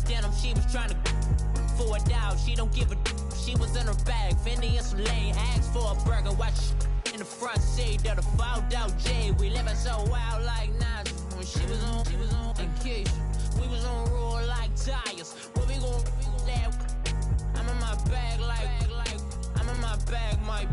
denim, she was trying to for a doubt. She don't give a she was in her bag. Fendi and some lane, asked for a burger. Watch in the front seat of the fouled out J. We living so wild like Nas. When she was on vacation, we was on roll like tires. Where we gon' that? I'm in my bag like I'm in my bag, Mike.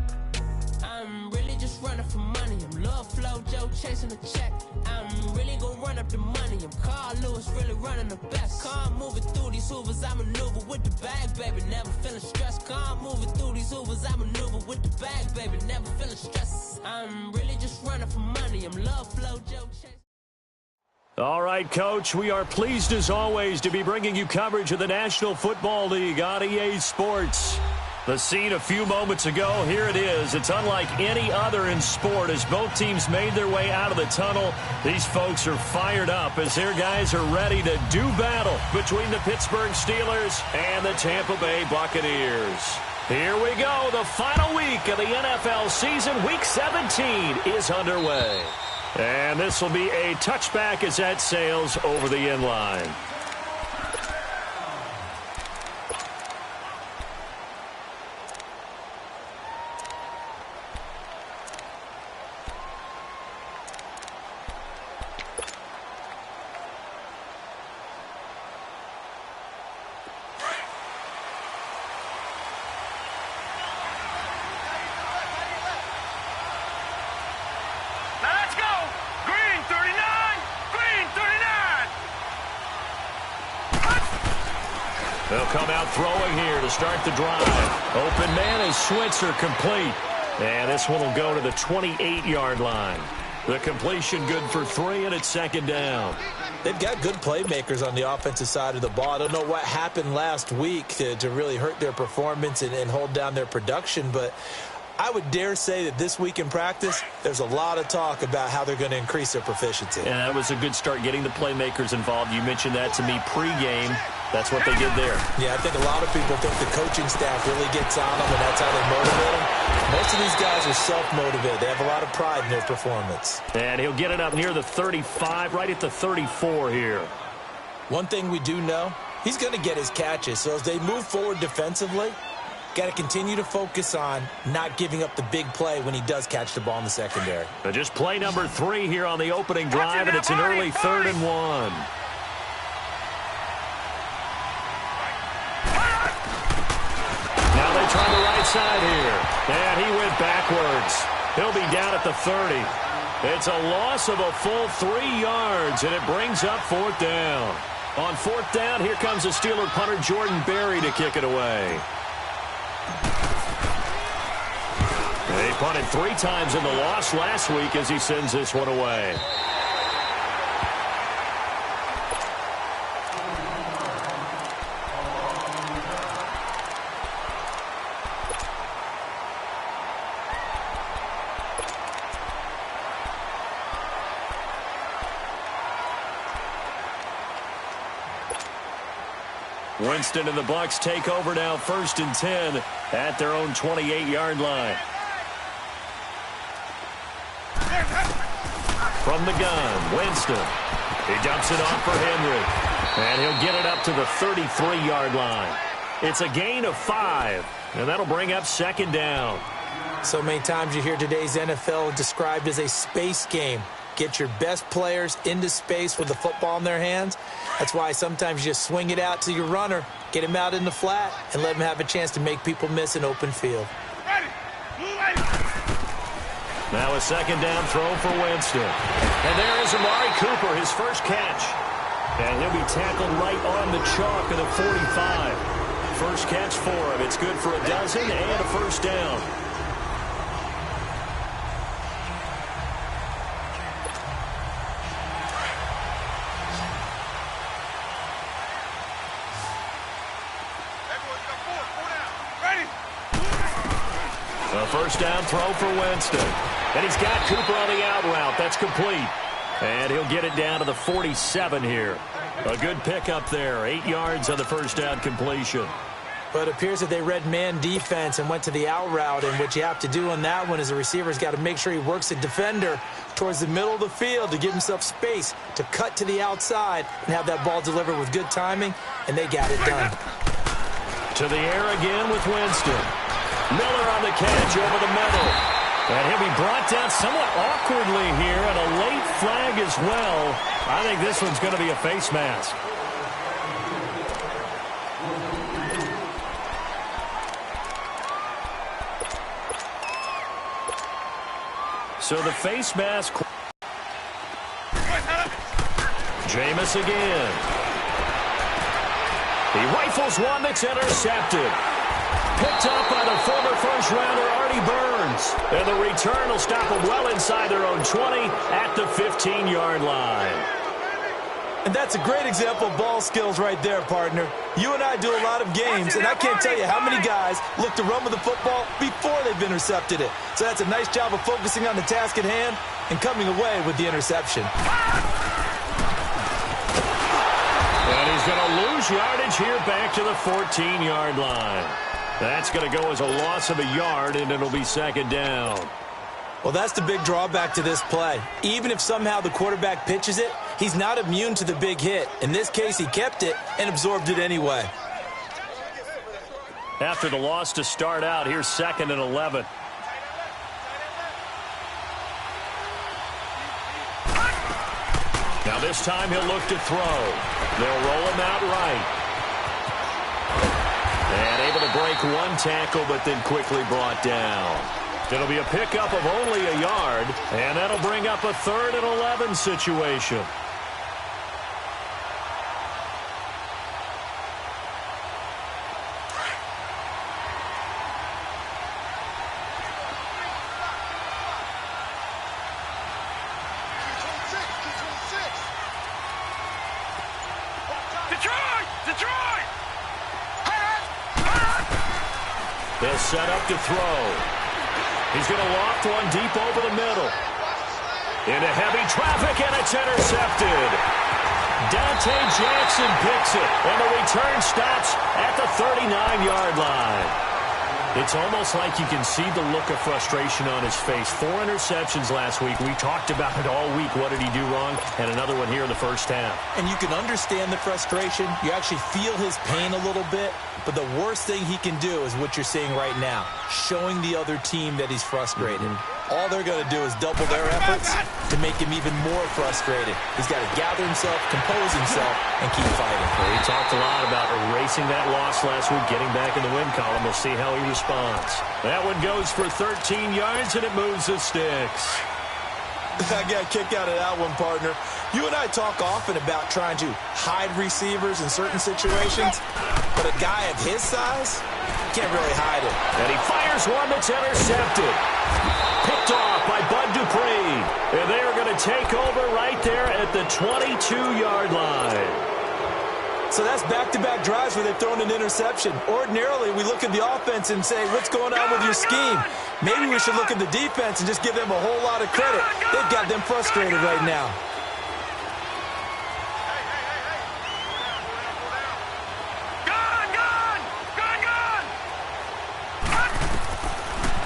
I'm really just running for money. I'm Love Flow Joe chasing the check. I'm really gonna run up the money. I'm Carl Lewis, really running the best. Calm moving through these hoovers, I maneuver with the bag, baby. Never feeling stressed. Calm moving through these hoovers, I maneuver with the bag, baby. Never feeling stressed. I'm really just running for money. I'm Love Flow Joe chasing. All right, Coach, we are pleased as always to be bringing you coverage of the National Football League on EA Sports. The scene a few moments ago, here it is. It's unlike any other in sport as both teams made their way out of the tunnel. These folks are fired up as their guys are ready to do battle between the Pittsburgh Steelers and the Tampa Bay Buccaneers. Here we go. The final week of the NFL season, Week 17, is underway. And this will be a touchback as that sails over the end line. They'll come out throwing here to start the drive. Open man is Switzer complete. And this one will go to the 28-yard line. The completion good for 3, and it's second down. They've got good playmakers on the offensive side of the ball. I don't know what happened last week to really hurt their performance and hold down their production, but I would dare say that this week in practice, there's a lot of talk about how they're going to increase their proficiency. And that was a good start getting the playmakers involved. You mentioned that to me pregame. That's what they did there. Yeah, I think a lot of people think the coaching staff really gets on them, and that's how they motivate them. Most of these guys are self-motivated. They have a lot of pride in their performance. And he'll get it up near the 35, right at the 34 here. One thing we do know, he's going to get his catches. So as they move forward defensively, got to continue to focus on not giving up the big play when he does catch the ball in the secondary. But just play number 3 here on the opening drive, and it's an early 3rd and 1. Now they try the right side here, and he went backwards. He'll be down at the 30. It's a loss of a full 3 yards, and it brings up 4th down. On 4th down, here comes the Steeler punter Jordan Berry to kick it away. He punted 3 times in the loss last week as he sends this one away. Winston and the Bucs take over now, 1st and 10 at their own 28-yard line. From the gun, Winston. He dumps it off for Henry. And he'll get it up to the 33-yard line. It's a gain of 5, and that'll bring up 2nd down. So many times you hear today's NFL described as a space game. Get your best players into space with the football in their hands. That's why sometimes you just swing it out to your runner, get him out in the flat, and let him have a chance to make people miss an open field. Now a 2nd down throw for Winston. And there is Amari Cooper, his first catch. And he'll be tackled right on the chalk of the 45. First catch for him. It's good for a dozen and a 1st down. A 1st down throw for Winston. And he's got Cooper on the out route. That's complete. And he'll get it down to the 47 here. A good pickup there. 8 yards on the 1st down completion. Well, it appears that they read man defense and went to the out route, and what you have to do on that one is the receiver's got to make sure he works the defender towards the middle of the field to give himself space to cut to the outside and have that ball delivered with good timing, and they got it done. To the air again with Winston. Miller on the catch over the middle. And he'll be brought down somewhat awkwardly here, and a late flag as well. I think this one's going to be a face mask. So the face mask. Jameis again. He rifles one that's intercepted. Picked up by the former first-rounder Artie Burns. And the return will stop them well inside their own 20 at the 15-yard line. And that's a great example of ball skills right there, partner. You and I do a lot of games, and I can't tell you how many guys look to run with the football before they've intercepted it. So that's a nice job of focusing on the task at hand and coming away with the interception. And he's going to lose yardage here back to the 14-yard line. That's going to go as a loss of a yard, and it'll be second down. Well, that's the big drawback to this play. Even if somehow the quarterback pitches it, he's not immune to the big hit. In this case, he kept it and absorbed it anyway. After the loss to start out, here's 2nd and 11. Now this time he'll look to throw. They'll roll him out right. And able to break one tackle, but then quickly brought down. It'll be a pickup of only a yard, and that'll bring up a 3rd and 11 situation. They'll set up to throw. He's going to loft one deep over the middle. Into heavy traffic, and it's intercepted. Dante Jackson picks it, and the return stops at the 39-yard line. It's almost like you can see the look of frustration on his face. 4 interceptions last week. We talked about it all week. What did he do wrong? And another one here in the first half. And you can understand the frustration. You actually feel his pain a little bit. But the worst thing he can do is what you're seeing right now, showing the other team that he's frustrated. All they're going to do is double their efforts to make him even more frustrated. He's got to gather himself, compose himself, and keep fighting. Well, he talked a lot about erasing that loss last week, getting back in the win column. We'll see how he responds. That one goes for 13 yards, and it moves the sticks. I got a kick out of that one, partner. You and I talk often about trying to hide receivers in certain situations, but a guy of his size can't really hide it. And he fires one that's intercepted. Picked off by Bud Dupree. And they are going to take over right there at the 22-yard line. So that's back-to-back drives where they've thrown an interception. Ordinarily, we look at the offense and say, what's going on with your scheme? Maybe we should look at the defense and just give them a whole lot of credit. They've got them frustrated right now.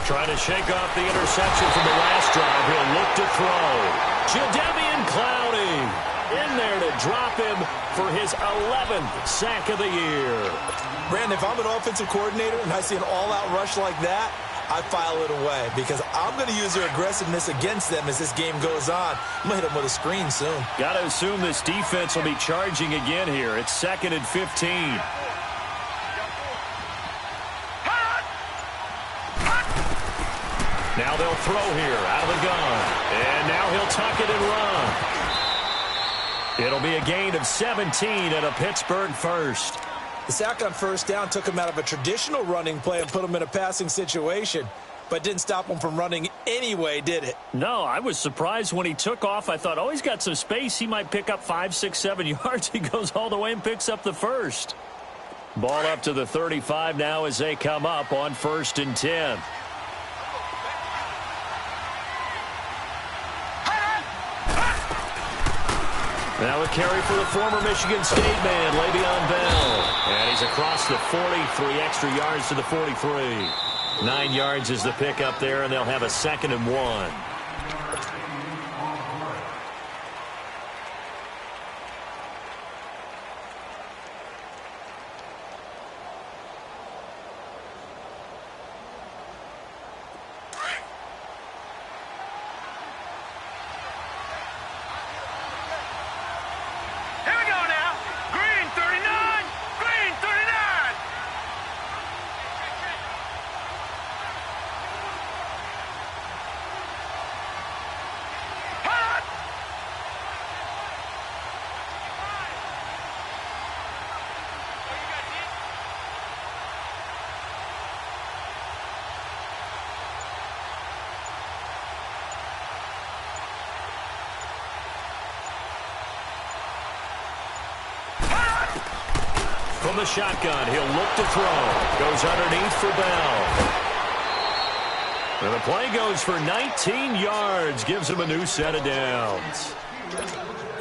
Trying to shake off the interception from the last drive. He'll look to throw. Jadeveon Clowney in there to drop him for his 11th sack of the year. Brandon, if I'm an offensive coordinator and I see an all-out rush like that, I file it away because I'm going to use their aggressiveness against them as this game goes on. I'm going to hit them with a screen soon. Got to assume this defense will be charging again here. It's 2nd and 15. Now they'll throw here out of the gun. And now he'll tuck it and run. It'll be a gain of 17 and a Pittsburgh first. The sack on first down took him out of a traditional running play and put him in a passing situation, but didn't stop him from running anyway, did it? No, I was surprised when he took off. I thought, oh, he's got some space. He might pick up 5, 6, 7 yards. He goes all the way and picks up the first. Ball up to the 35 now as they come up on 1st and 10. Now a carry for the former Michigan State man, Le'Veon Bell. And he's across the 40, 3 extra yards to the 43. 9 yards is the pickup there, and they'll have a 2nd and 1. From the shotgun, he'll look to throw. Goes underneath for Bell. And the play goes for 19 yards. Gives him a new set of downs.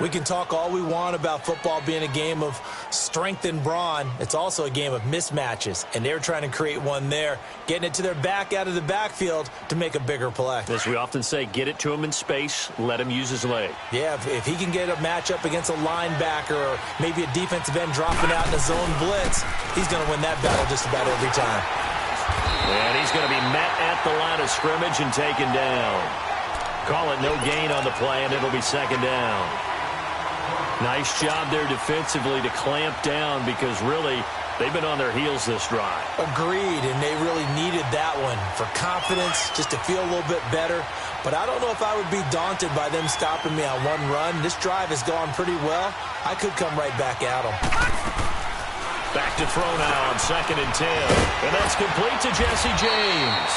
We can talk all we want about football being a game of strength and brawn. It's also a game of mismatches, and they're trying to create one there, getting it to their back out of the backfield to make a bigger play. As we often say, get it to him in space, let him use his leg. Yeah, if he can get a matchup against a linebacker or maybe a defensive end dropping out in a zone blitz, he's going to win that battle just about every time. And he's going to be met at the line of scrimmage and taken down. Call it no gain on the play, and it'll be 2nd down. Nice job there defensively to clamp down because really they've been on their heels this drive. Agreed, and they really needed that one for confidence, just to feel a little bit better. But I don't know if I would be daunted by them stopping me on one run. This drive has gone pretty well. I could come right back at them. Back to throw now on 2nd and 10. And that's complete to Jesse James.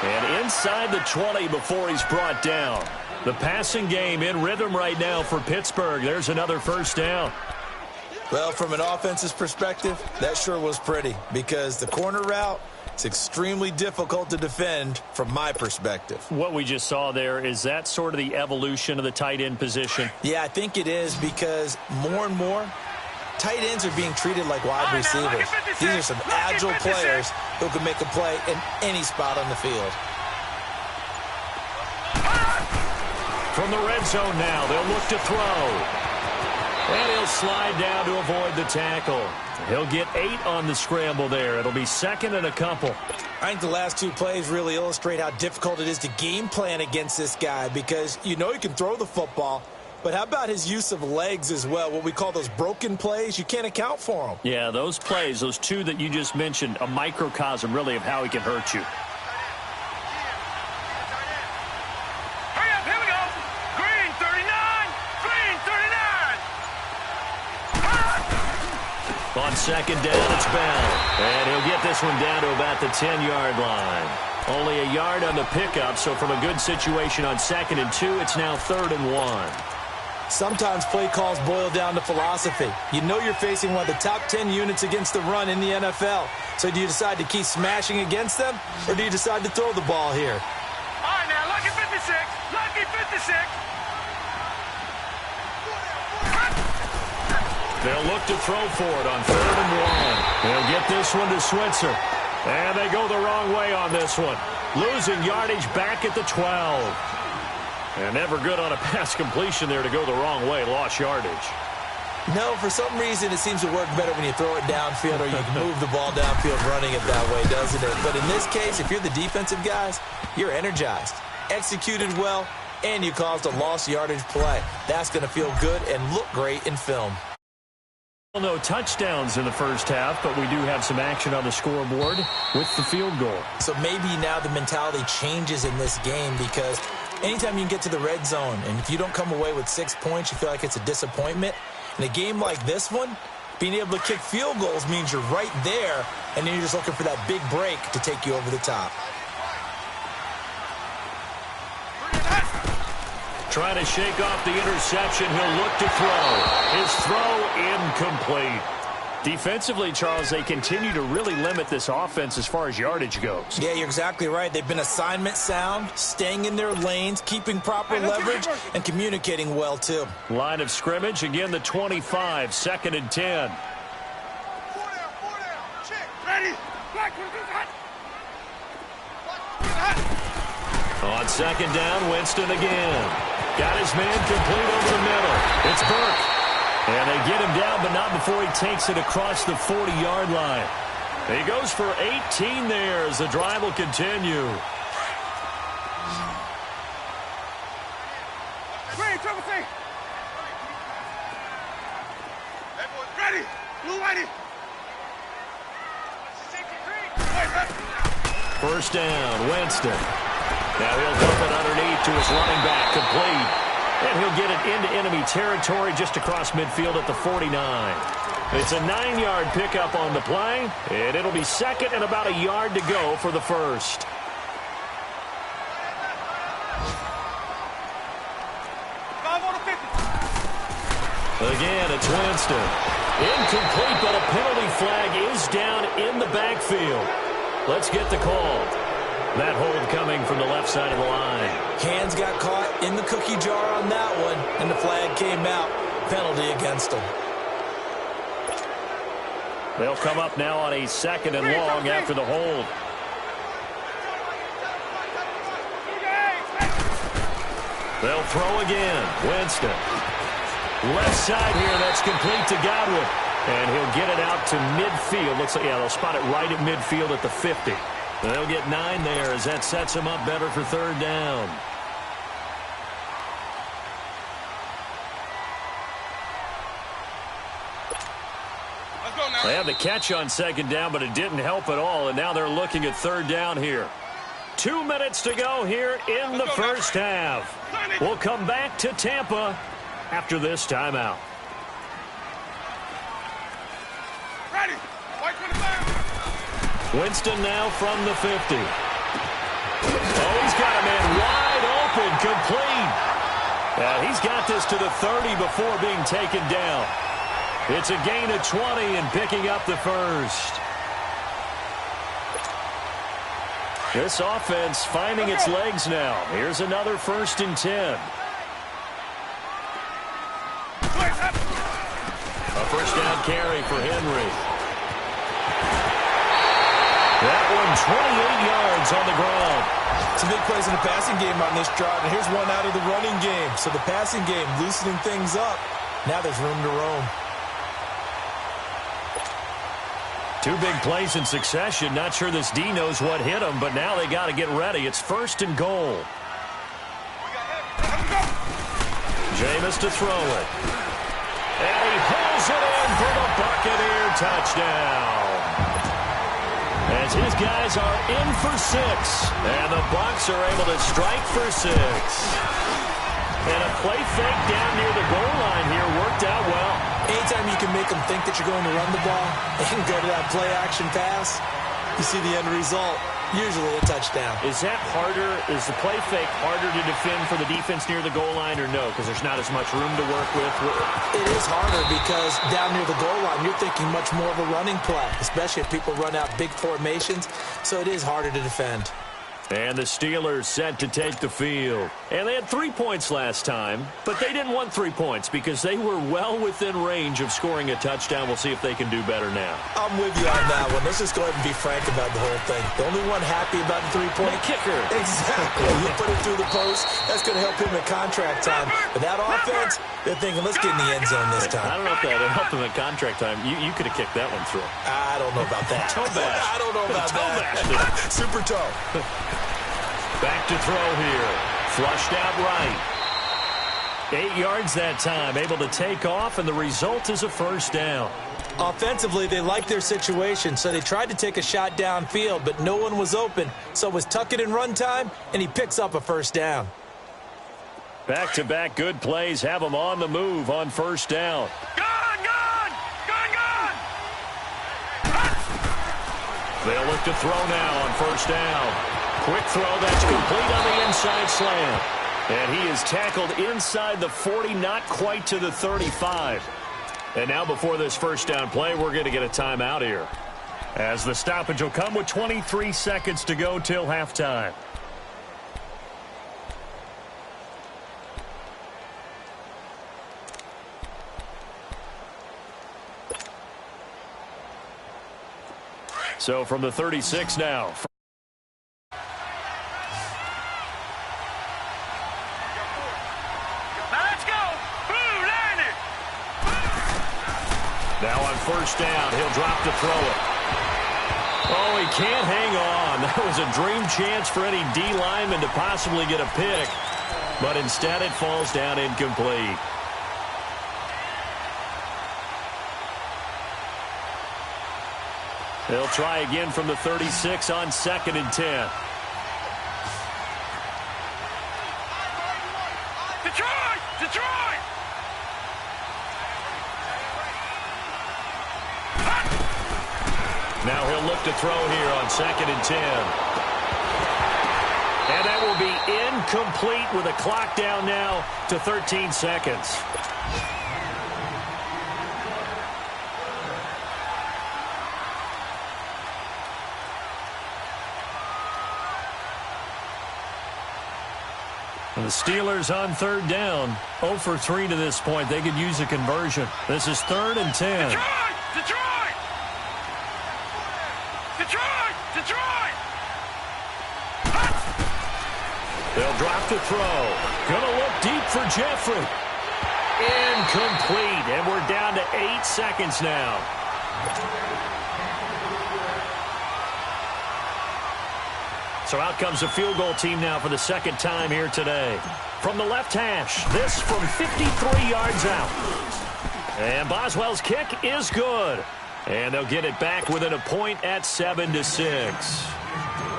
And inside the 20 before he's brought down. The passing game in rhythm right now for Pittsburgh. There's another 1st down. Well, from an offense's perspective, that sure was pretty because the corner route is extremely difficult to defend from my perspective. What we just saw there, is that sort of the evolution of the tight end position? Yeah, I think it is because more and more, tight ends are being treated like wide receivers. These are some agile players who can make a play in any spot on the field. From the red zone now, they'll look to throw. And he'll slide down to avoid the tackle. He'll get 8 on the scramble there. It'll be 2nd and a couple. I think the last 2 plays really illustrate how difficult it is to game plan against this guy because you know he can throw the football, but how about his use of legs as well? What we call those broken plays, you can't account for them. Yeah, those plays, those 2 that you just mentioned, a microcosm really of how he can hurt you. On 2nd down, it's Bell. And he'll get this one down to about the 10-yard line. Only a yard on the pickup, so from a good situation on 2nd and 2, it's now 3rd and 1. Sometimes play calls boil down to philosophy. You know you're facing one of the top 10 units against the run in the NFL. So do you decide to keep smashing against them, or do you decide to throw the ball here? All right, now, lucky 56. Lucky 56. They'll look to throw for it on 3rd and 1. They'll get this one to Switzer. And they go the wrong way on this one. Losing yardage back at the 12. And never good on a pass completion there to go the wrong way. Lost yardage. No, for some reason it seems to work better when you throw it downfield or you can move the ball downfield running it that way, doesn't it? But in this case, if you're the defensive guys, you're energized, executed well, and you caused a lost yardage play. That's going to feel good and look great in film. No touchdowns in the first half, but we do have some action on the scoreboard with the field goal. So maybe now the mentality changes in this game because anytime you can get to the red zone, and if you don't come away with 6 points, you feel like it's a disappointment. In a game like this one, being able to kick field goals means you're right there, and then you're just looking for that big break to take you over the top. Trying to shake off the interception. He'll look to throw. His throw incomplete. Defensively, Charles, they continue to really limit this offense as far as yardage goes. Yeah, you're exactly right. They've been assignment sound, staying in their lanes, keeping proper leverage, and communicating well, too. Line of scrimmage, again, the 25, 2nd and 10. On second down, Winston again. Got his man complete over the middle. It's Burke. And they get him down, but not before he takes it across the 40-yard line. He goes for 18 there as the drive will continue. Ready. Blue whitey. First down, Winston. Now he'll dump it underneath to his running back, complete. And he'll get it into enemy territory just across midfield at the 49. It's a 9-yard pickup on the play, and it'll be second and about a yard to go for the first. Again, it's Winston. Incomplete, but a penalty flag is down in the backfield. Let's get the call. That hold coming from the left side of the line. Hands got caught in the cookie jar on that one, and the flag came out. Penalty against them. They'll come up now on a second and long after the hold. They'll throw again. Winston. Left side here, that's complete to Godwin. And he'll get it out to midfield. Looks like, yeah, they'll spot it right at midfield at the 50. They'll get 9 there as that sets them up better for third down. They had the catch on second down, but it didn't help at all, and now they're looking at third down here. 2 minutes to go here in the first half. We'll come back to Tampa after this timeout. Ready. White 25. Winston now from the 50. Oh, he's got a man wide open, complete. He's got this to the 30 before being taken down. It's a gain of 20 and picking up the first. This offense finding its legs now. Here's another 1st and 10. A first down carry for Henry. That one 28 yards on the ground. Some big plays in the passing game on this drive, and here's one out of the running game. So the passing game loosening things up. Now there's room to roam. 2 big plays in succession. Not sure this D knows what hit him, but now they got to get ready. It's 1st and goal. Jameis to throw it. And he pulls it in for the Buccaneer touchdown. As his guys are in for 6. And the Bucs are able to strike for 6. And a play fake down near the goal line here worked out well. Anytime you can make them think that you're going to run the ball and go to that play-action pass, you see the end result, usually a touchdown. Is that harder? Is the play fake harder to defend for the defense near the goal line or no? Because there's not as much room to work with? It is harder because down near the goal line, you're thinking much more of a running play, especially if people run out big formations. So it is harder to defend. And the Steelers set to take the field. And they had 3 points last time, but they didn't want 3 points because they were well within range of scoring a touchdown. We'll see if they can do better now. I'm with you on that one. Let's just go ahead and be frank about the whole thing. The only one happy about the 3-point kicker. Exactly. You put it through the post. That's going to help him at contract time. But that offense, they're thinking, let's get in the end zone this time. I don't know if that would help him at contract time. You could have kicked that one through. I don't know about that. Toe bash. I don't know about that. Super toe. Back to throw here. Flushed out right. 8 yards that time. Able to take off, and the result is a first down. Offensively, they liked their situation, so they tried to take a shot downfield, but no one was open. So it was tuck it in run time, and he picks up a first down. Back-to-back good plays have them on the move on first down. Gone, gone! Gone, gone! They'll look to throw now on first down. Quick throw, that's complete on the inside slant. And he is tackled inside the 40, not quite to the 35. And now before this first down play, we're going to get a timeout here, as the stoppage will come with 23 seconds to go till halftime. So from the 36 now. Now on first down, he'll drop to throw it. Oh, he can't hang on. That was a dream chance for any D lineman to possibly get a pick. But instead it falls down incomplete. They'll try again from the 36 on 2nd and 10. Detroit! Detroit! Now he'll look to throw here on 2nd and 10. And that will be incomplete with a clock down now to 13 seconds. And the Steelers on 3rd down. 0 for 3 to this point. They could use a conversion. This is 3rd and 10. Detroit! Detroit! Detroit! Detroit! They'll drop to throw. Gonna look deep for Jeffrey. Incomplete. And we're down to 8 seconds now. So out comes the field goal team now for the 2nd time here today. From the left hash, this from 53 yards out. And Boswell's kick is good. And they'll get it back within a point at 7-6.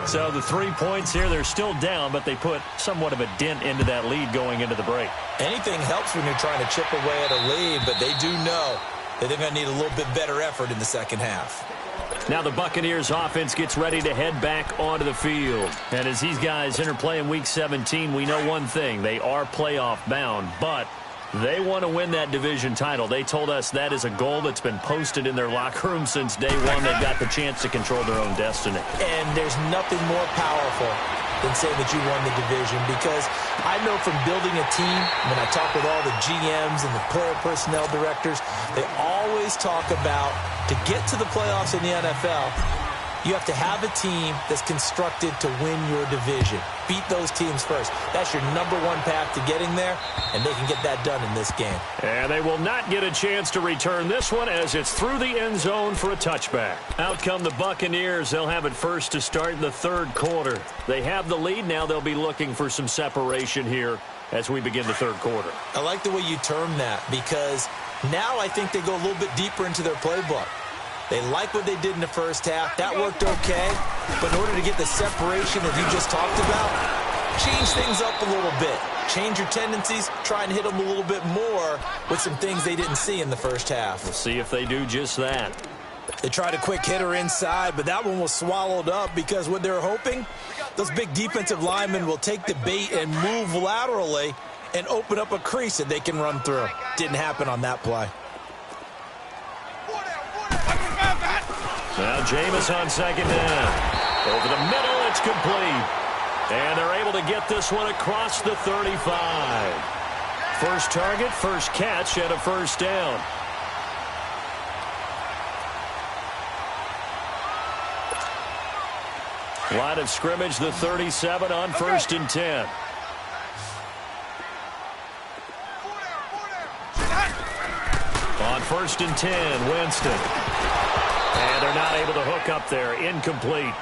So the 3 points here, they're still down, but they put somewhat of a dent into that lead going into the break. Anything helps when you're trying to chip away at a lead, but they do know that they're going to need a little bit better effort in the second half. Now the Buccaneers offense gets ready to head back onto the field. And as these guys interplay in Week 17, we know one thing. They are playoff bound, but they want to win that division title. They told us that is a goal that's been posted in their locker room since day one. They've got the chance to control their own destiny. And there's nothing more powerful than saying that you won the division, because I know from building a team, when I talk with all the GMs and the player personnel directors, they always talk about, to get to the playoffs in the NFL, you have to have a team that's constructed to win your division. Beat those teams first. That's your #1 path to getting there, and they can get that done in this game. And they will not get a chance to return this one as it's through the end zone for a touchback. Out come the Buccaneers. They'll have it first to start in the 3rd quarter. They have the lead now. They'll be looking for some separation here as we begin the 3rd quarter. I like the way you term that, because now I think they go a little bit deeper into their playbook. They like what they did in the first half. That worked okay. But in order to get the separation that you just talked about, change things up a little bit. Change your tendencies. Try and hit them a little bit more with some things they didn't see in the first half. We'll see if they do just that. They tried a quick hitter inside, but that one was swallowed up because what they're hoping, those big defensive linemen will take the bait and move laterally and open up a crease that they can run through. Didn't happen on that play. Now Jameis on 2nd down. Over the middle, it's complete. And they're able to get this one across the 35. First target, first catch, and a first down. Line of scrimmage, the 37 on 1st and 10. On 1st and 10, Winston. And they're not able to hook up there. Incomplete.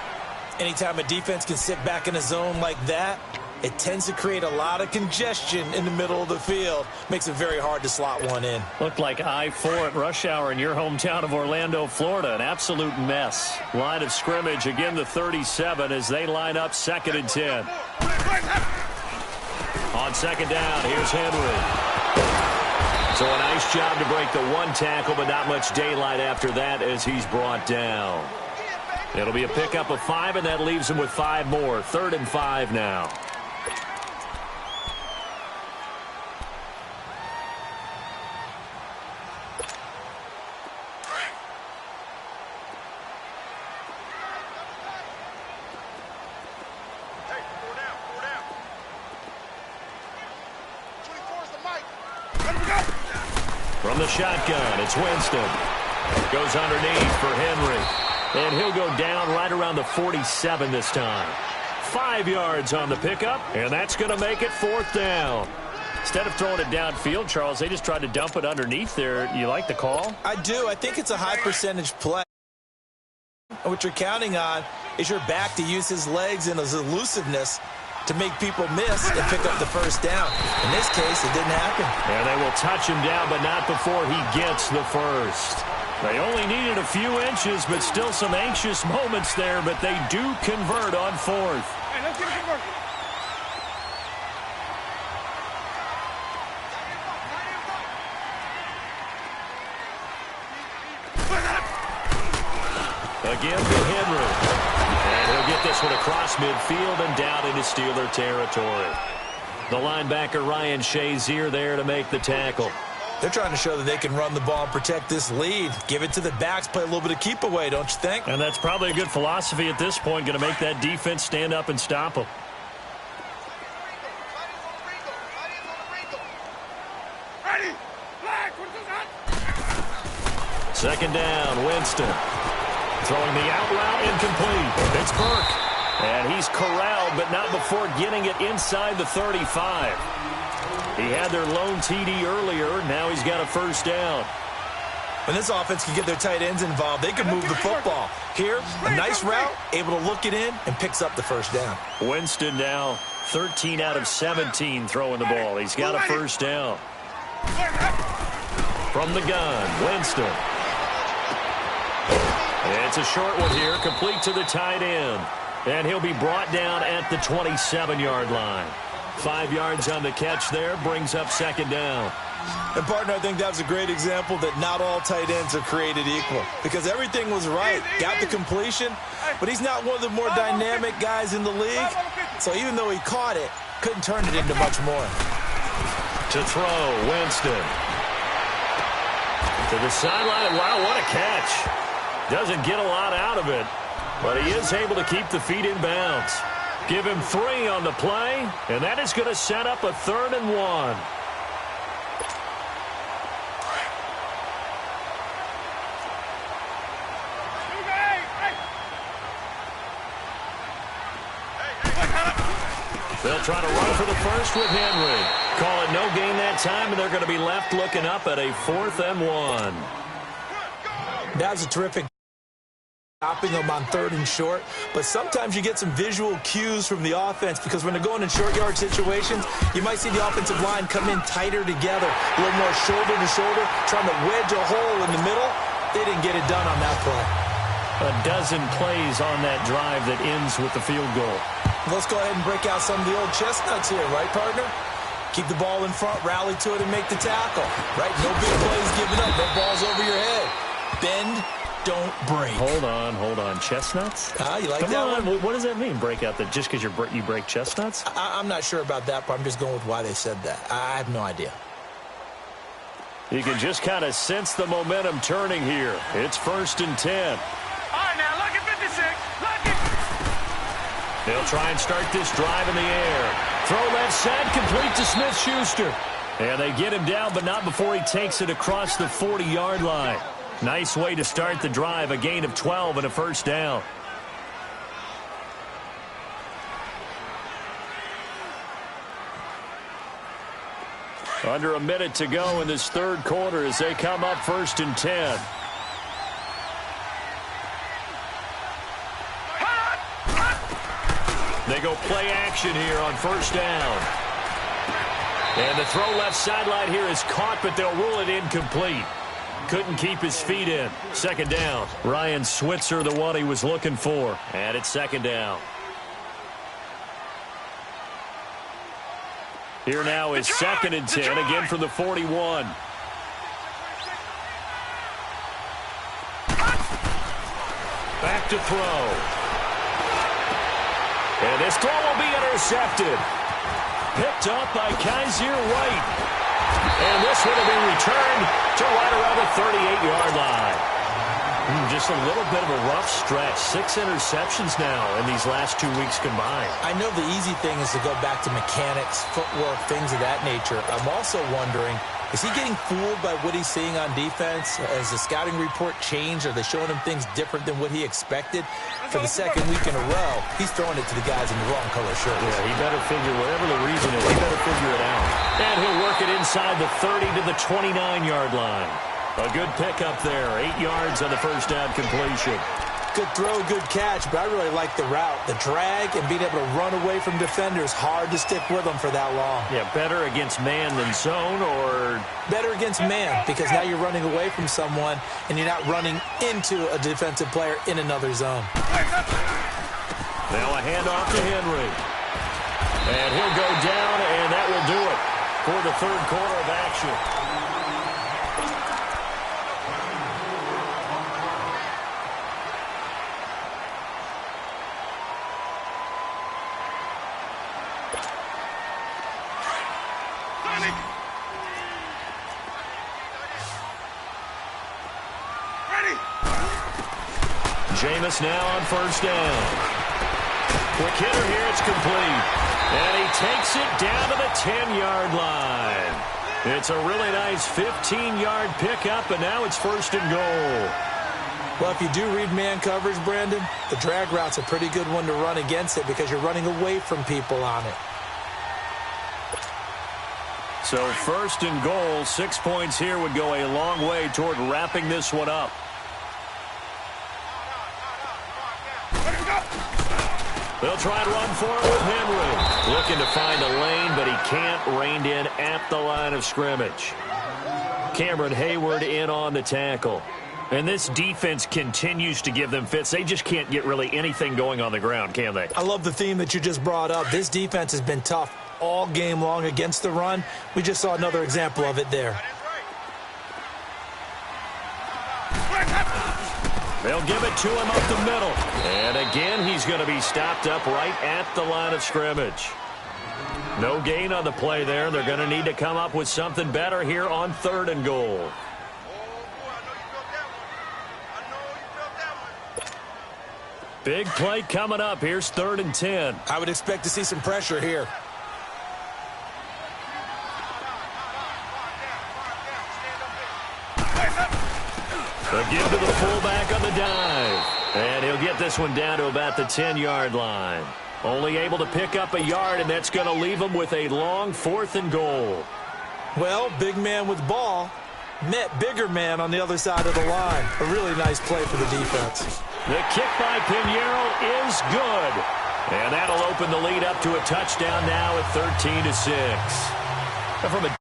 Anytime a defense can sit back in a zone like that, it tends to create a lot of congestion in the middle of the field. Makes it very hard to slot one in. Looked like I-4 at rush hour in your hometown of Orlando, Florida. An absolute mess. Line of scrimmage, again the 37 as they line up 2nd and 10. On 2nd down, here's Henry. So a nice job to break the 1 tackle, but not much daylight after that as he's brought down. It'll be a pickup of 5, and that leaves him with 5 more. 3rd and 5 now. From the shotgun, it's Winston. Goes underneath for Henry. And he'll go down right around the 47 this time. 5 yards on the pickup, and that's going to make it 4th down. Instead of throwing it downfield, Charles, they just tried to dump it underneath there. You like the call? I do. I think it's a high-percentage play. What you're counting on is your back to use his legs and his elusiveness to make people miss and pick up the first down. In this case, it didn't happen. And they will touch him down, but not before he gets the first. They only needed a few inches, but still some anxious moments there, but they do convert on 4th. Hey, let's get it convert. Again to Henry. And he'll get this one across midfield and down into Steeler territory. The linebacker Ryan Shazier there to make the tackle. They're trying to show that they can run the ball and protect this lead. Give it to the backs, play a little bit of keep away, don't you think? And that's probably a good philosophy at this point, going to make that defense stand up and stop them. Second down, Winston. Throwing the out route, incomplete. It's Burke. And he's corralled, but not before getting it inside the 35. He had their lone TD earlier. Now he's got a first down. When this offense can get their tight ends involved, they can move the football. Here, a nice route, able to look it in, and picks up the first down. Winston now 13 out of 17 throwing the ball. He's got a first down. From the gun, Winston. It's a short one here, complete to the tight end. And he'll be brought down at the 27-yard line. 5 yards on the catch there, brings up second down. And, partner, I think that was a great example that not all tight ends are created equal. Because everything was right. Got the completion, but he's not one of the more dynamic guys in the league. So even though he caught it, couldn't turn it into much more. To throw, Winston. To the sideline. Wow, what a catch. Doesn't get a lot out of it, but he is able to keep the feet in bounds. Give him 3 on the play, and that is going to set up a 3rd and 1. They'll try to run for the first with Henry. Call it no gain that time, and they're going to be left looking up at a 4th and 1. That's a terrific stopping them on 3rd and short, but sometimes you get some visual cues from the offense because when they're going in short yard situations, you might see the offensive line come in tighter together, a little more shoulder to shoulder, trying to wedge a hole in the middle. They didn't get it done on that play. A dozen plays on that drive that ends with the field goal. Let's go ahead and break out some of the old chestnuts here, right, partner? Keep the ball in front, rally to it, and make the tackle. Right? No big plays given up, no balls over your head. Bend, don't break. Hold on. Chestnuts? You like Come that on. one? What does that mean, break out? That just because you break chestnuts? I'm not sure about that, but I'm just going with why they said that. I have no idea. You can just kind of sense the momentum turning here. It's 1st and 10. All right, now, lucky 56. Lucky. They'll try and start this drive in the air. Throw left side, complete to Smith-Schuster. And they get him down, but not before he takes it across the 40-yard line. Nice way to start the drive, a gain of 12 and a first down. Under a minute to go in this 3rd quarter as they come up 1st and 10. They go play action here on 1st down. And the throw left sideline here is caught, but they'll rule it incomplete. Couldn't keep his feet in. 2nd down. Ryan Switzer, the one he was looking for. And it's 2nd down. Here now is 2nd and 10, again from the 41. Back to throw. And this throw will be intercepted. Picked up by Kaiser White. And this one will be returned to right around the 38-yard line. Just a little bit of a rough stretch. 6 interceptions now in these last 2 weeks combined. I know the easy thing is to go back to mechanics, footwork, things of that nature. I'm also wondering, Is he getting fooled by what he's seeing on defense? Has the scouting report changed? Are they showing him things different than what he expected? For the second week in a row, he's throwing it to the guys in the wrong color shirts. Yeah, he better figure, whatever the reason is, he better figure it out. And he'll work it inside the 30 to the 29-yard line. A good pickup there, 8 yards on the first down completion. Good throw, good catch, but I really like the route. The drag and being able to run away from defenders, hard to stick with them for that long. Yeah, better against man than zone, or? Better against man, because now you're running away from someone and you're not running into a defensive player in another zone. Now a handoff to Henry. And he'll go down, and that will do it for the third quarter of action. Jameis now on first down. Quick hitter here, it's complete. And he takes it down to the 10-yard line. It's a really nice 15-yard pickup, and now it's first and goal. Well, if you do read man coverage, Brandon, the drag route's a pretty good one to run against it because you're running away from people on it. So first and goal, 6 points here would go a long way toward wrapping this one up. They'll try to run for it with Henry. Looking to find a lane, but he can't. Reined in at the line of scrimmage. Cameron Hayward in on the tackle. And this defense continues to give them fits. They just can't get really anything going on the ground, can they? I love the theme that you just brought up. This defense has been tough all game long against the run. We just saw another example of it there. They'll give it to him up the middle. And again, he's going to be stopped up right at the line of scrimmage. No gain on the play there. They're going to need to come up with something better here on third and goal. Big play coming up. Here's 3rd and 10. I would expect to see some pressure here. They'll give to the fullback on the dive. And he'll get this one down to about the 10-yard line. Only able to pick up a yard, and that's going to leave him with a long 4th and goal. Well, big man with ball met bigger man on the other side of the line. A really nice play for the defense. The kick by Pinheiro is good. And that'll open the lead up to a touchdown now at 13-6. From a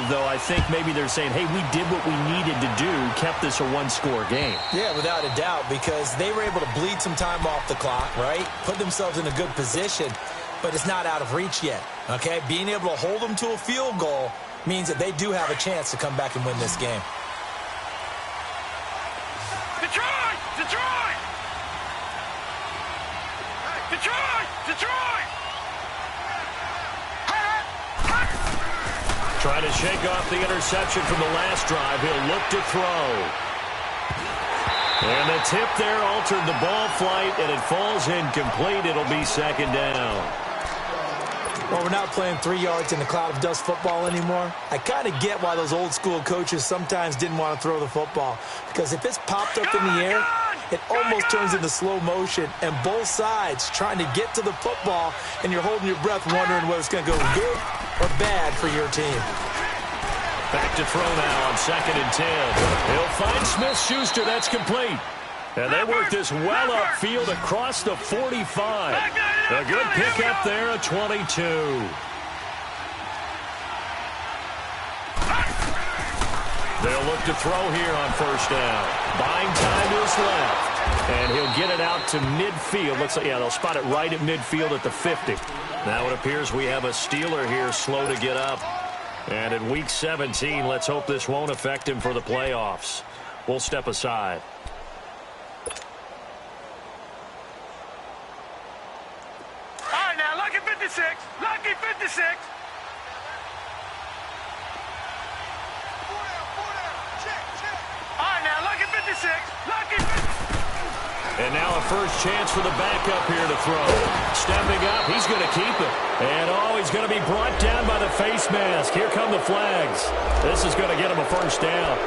though, I think maybe they're saying, hey, we did what we needed to do, kept this a one-score game. Yeah, without a doubt, because they were able to bleed some time off the clock, right? Put themselves in a good position, but it's not out of reach yet, okay? Being able to hold them to a field goal means that they do have a chance to come back and win this game. Detroit! Detroit! Detroit! Detroit! Trying to shake off the interception from the last drive. He'll look to throw. And the tip there altered the ball flight, and it falls incomplete. It'll be 2nd down. Well, we're not playing 3 yards in the cloud of dust football anymore. I kind of get why those old school coaches sometimes didn't want to throw the football. Because if it's popped up in the air, it almost turns into slow motion. And both sides trying to get to the football, and you're holding your breath wondering whether it's going to go good or bad for your team. Back to throw now on 2nd and 10. He'll find Smith-Schuster. That's complete. And they work this well upfield across the 45. A good pickup there at 22. They'll look to throw here on first down. Buying time is left. And he'll get it out to midfield. Looks like, yeah, they'll spot it right at midfield at the 50. Now it appears we have a Steeler here slow to get up. And in Week 17, let's hope this won't affect him for the playoffs. We'll step aside. All right, now, lucky 56. Lucky 56. All right, now, lucky 56. Lucky 56. And now a first chance for the backup here to throw. Stepping up, he's going to keep it. And, he's going to be brought down by the face mask. Here come the flags. This is going to get him a first down.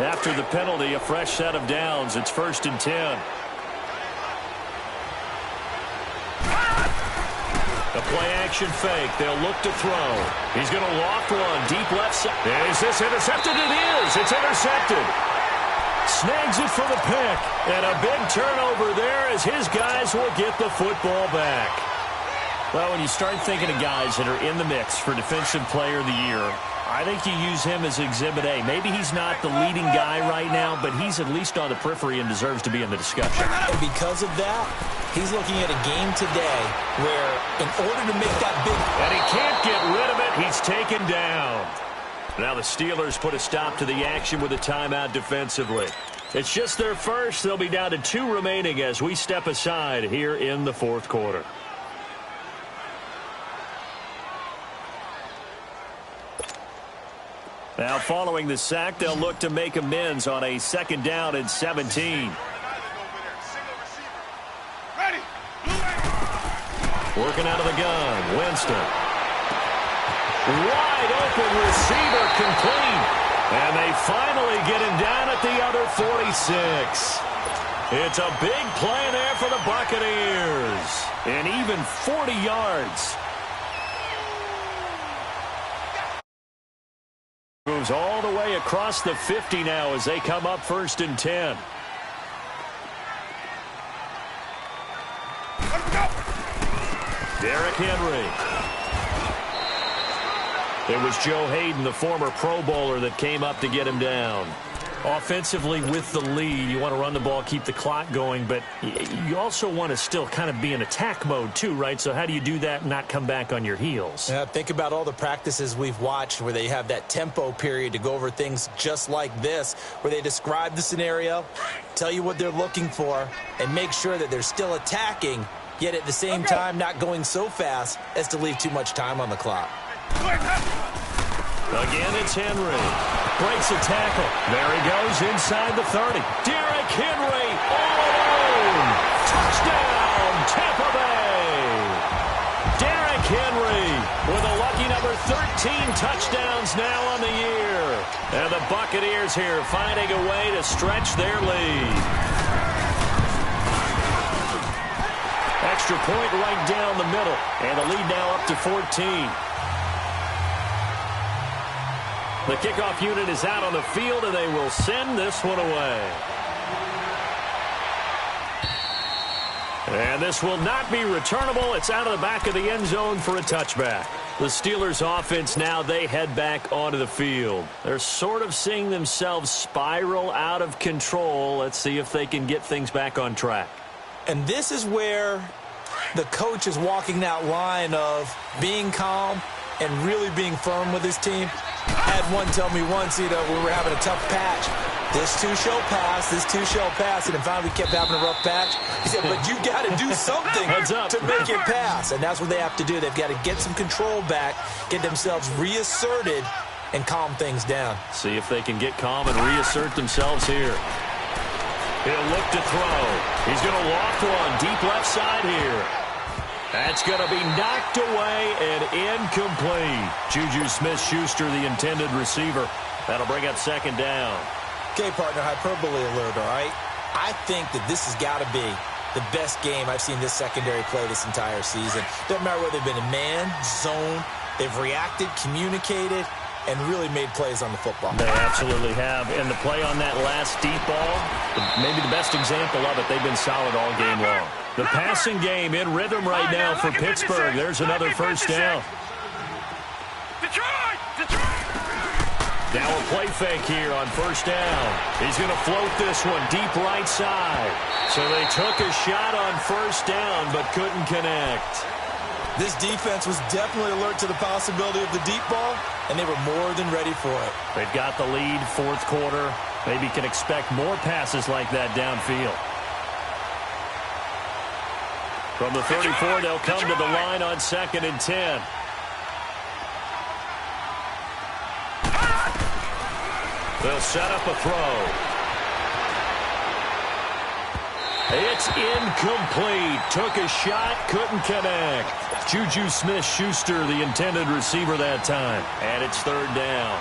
After the penalty, a fresh set of downs. It's 1st and 10. A play-action fake. They'll look to throw. He's going to loft one. Deep left side. Is this intercepted? It is. It's intercepted. Snags it for the pick. And a big turnover there as his guys will get the football back. Well, when you start thinking of guys that are in the mix for Defensive Player of the Year, I think you use him as Exhibit A. Maybe he's not the leading guy right now, but he's at least on the periphery and deserves to be in the discussion. And because of that, he's looking at a game today where in order to make that big... And he can't get rid of it. He's taken down. Now the Steelers put a stop to the action with a timeout defensively. It's just their first. They'll be down to 2 remaining as we step aside here in the 4th quarter. Now, following the sack, they'll look to make amends on a 2nd down and 17. Working out of the gun, Winston. Wide open receiver complete. And they finally get him down at the other 46. It's a big play there for the Buccaneers. And even 40 yards. Moves all the way across the 50 now as they come up 1st and 10. Derrick Henry. It was Joe Hayden, the former Pro Bowler, that came up to get him down. Offensively, with the lead, you want to run the ball, keep the clock going, but you also want to still kind of be in attack mode too, right? So how do you do that and not come back on your heels? Yeah, think about all the practices we've watched where they have that tempo period to go over things just like this, where they describe the scenario, tell you what they're looking for, and make sure that they're still attacking, yet at the same time not going so fast as to leave too much time on the clock. Again, it's Henry. Breaks a tackle. There he goes inside the 30. Derrick Henry all alone. Touchdown, Tampa Bay. Derrick Henry with a lucky number 13 touchdowns now on the year. And the Buccaneers here finding a way to stretch their lead. Extra point right down the middle. And the lead now up to 14. The kickoff unit is out on the field, and they will send this one away. And this will not be returnable. It's out of the back of the end zone for a touchback. The Steelers' offense now, they head back onto the field. They're sort of seeing themselves spiral out of control. Let's see if they can get things back on track. And this is where the coach is walking that line of being calm and really being firm with his team. I had one tell me once, we were having a tough patch. This too shall pass, this too shall pass. And finally we kept having a rough patch. He said, but you got to do something to make it pass. And that's what they have to do. They've got to get some control back, get themselves reasserted, and calm things down. See if they can get calm and reassert themselves here. He'll look to throw. He's going to loft one deep left side here. That's going to be knocked away and incomplete. Juju Smith-Schuster, the intended receiver. That'll bring up 2nd down. Okay, partner, hyperbole alert, all right? I think that this has got to be the best game I've seen this secondary play this entire season. Doesn't matter whether they've been in man, zone, they've reacted, communicated, and really made plays on the football. They absolutely have. And the play on that last deep ball, maybe the best example of it, they've been solid all game long. The passing game in rhythm right now for Pittsburgh. There's another first down. Now a play fake here on 1st down. He's going to float this one deep right side. So they took a shot on 1st down but couldn't connect. This defense was definitely alert to the possibility of the deep ball, and they were more than ready for it. They've got the lead, 4th quarter. Maybe can expect more passes like that downfield. From the 34, they'll come to the line on 2nd and 10. They'll set up a throw. It's incomplete. Took a shot, couldn't connect. Juju Smith-Schuster, the intended receiver that time. And it's third down.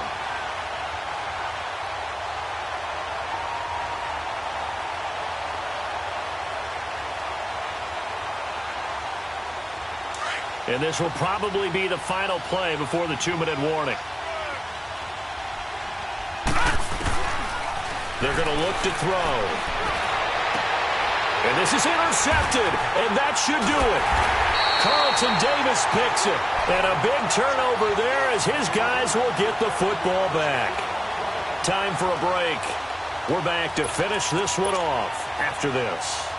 And this will probably be the final play before the 2-minute warning. They're going to look to throw. And this is intercepted, and that should do it. Carlton Davis picks it. And a big turnover there as his guys will get the football back. Time for a break. We're back to finish this one off after this.